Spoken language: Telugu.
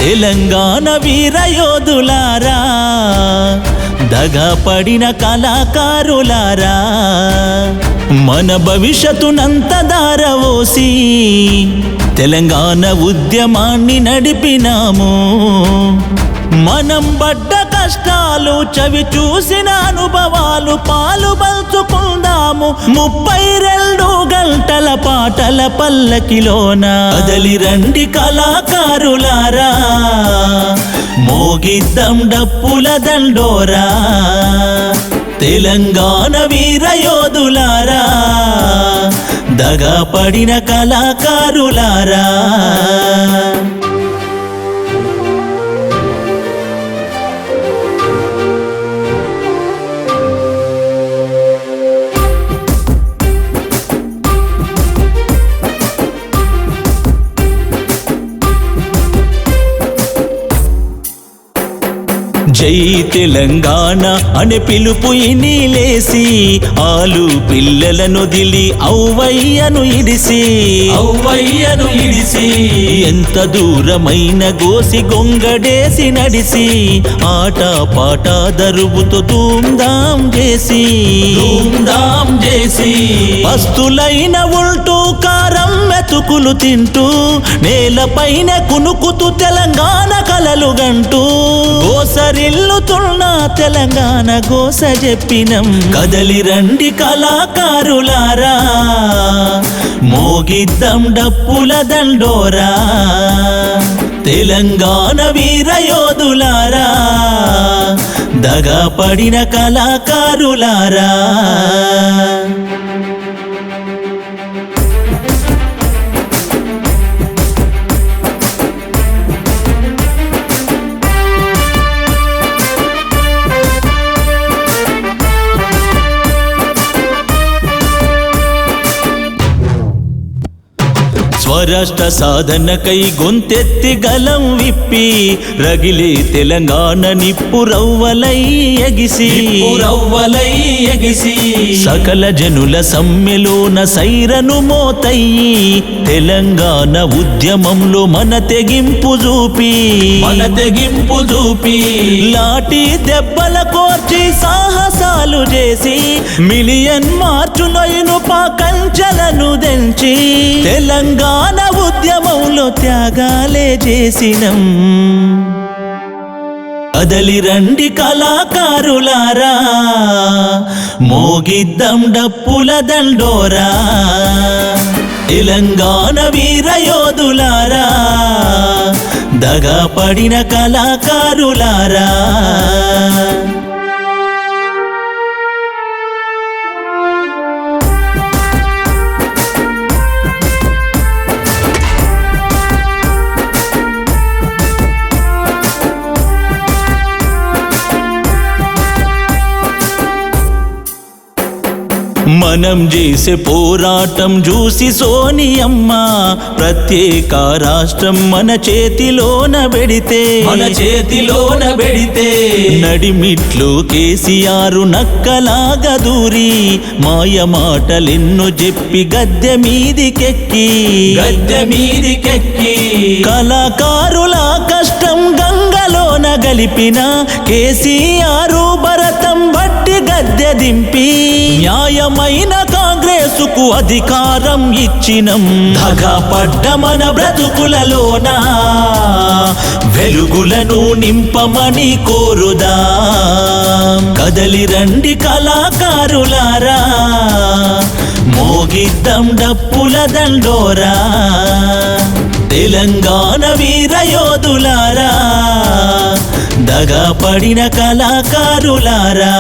తెలంగాణ వీరయోధులారా, దగపడిన కళాకారులారా, మన భవిష్యత్తునంత దారవోసి తెలంగాణ ఉద్యమాన్ని నడిపినాము. మనం పడ్డ కష్టాలు చవి చూసిన అనుభవాలు పాలు పంచుకుందాము. 32 గంటల పాటల పల్లకిలోన కదలి రండి కళాకారులారా, మోగిద్దాం డప్పుల దండోరా. తెలంగాణ వీరయోధులారా, దగపడిన కళాకారులారా. జై తెలంగాణ అనే పిలుపు ఇనిలేసి, ఆలు పిల్లలను దిలి ఔవయ్యను ఇడిసి ఎంత దూరమైన గోసి గొంగడేసి నడిసి, ఆట పాట దరువుతో ధూమ్ధాం చేసి పస్తులైన ఉల్టూ కారం మెతుకులు తింటూ, నేలపైన కునుకుతూ తెలంగాణ కలలు గంటూ, గోసరిల్లుతున్న తెలంగాణ గోస చెప్పినం. కదలి రండి కళాకారులారా, మోగిద్దాం డప్పుల దండోరా. తెలంగాణ వీరయోధులారా, దగపడిన కళాకారులారా. స్వరాష్ట్ర సాధనకై గొంతెత్తి గలం విప్పి, రగిలే తెలంగాణ నిప్పు రవ్వలై ఎగిసి, సకల జనుల సమ్మెలోన సైరను మోతయ్యి, తెలంగాణ ఉద్యమంలో మన తెగింపు చూపి, లాఠీ దెబ్బల కోర్చి సాహసాలు చేసి, మిలియన్ మార్చులైను కంచెలను దెంచి, తెలంగాణ ఉద్యమంలో త్యాగాలే చేసినం. కదలి రండి కళాకారులారా, మోగిద్దాం డప్పుల దండోరా. తెలంగాణ వీరయోధులారా, దగపడిన కళాకారులారా. మనం చేసే పోరాటం చూసి సోనియమ్మ, ప్రత్యేక రాష్ట్రం మన చేతిలోన పెడితే, నడిమిట్లు కేసీఆర్ నక్కలాగా దూరి, మాయ మాటలెన్నో చెప్పి గద్దె మీదికెక్కి, కళాకారుల కష్టం గంగలోన గలిపిన కేసీఆర్ భరతం బట్టి గద్దె దింపి, న్యాయమైన కాంగ్రెసుకు అధికారం ఇచ్చినం. దగపడ్డ మన బ్రతుకులలోన వెలుగులను నింపమని కోరుదాం. కదలి రండి కళాకారులారా, మోగిద్దాం డప్పుల దండోరా. తెలంగాణ వీరయోధులారా, దగపడిన కళాకారులారా.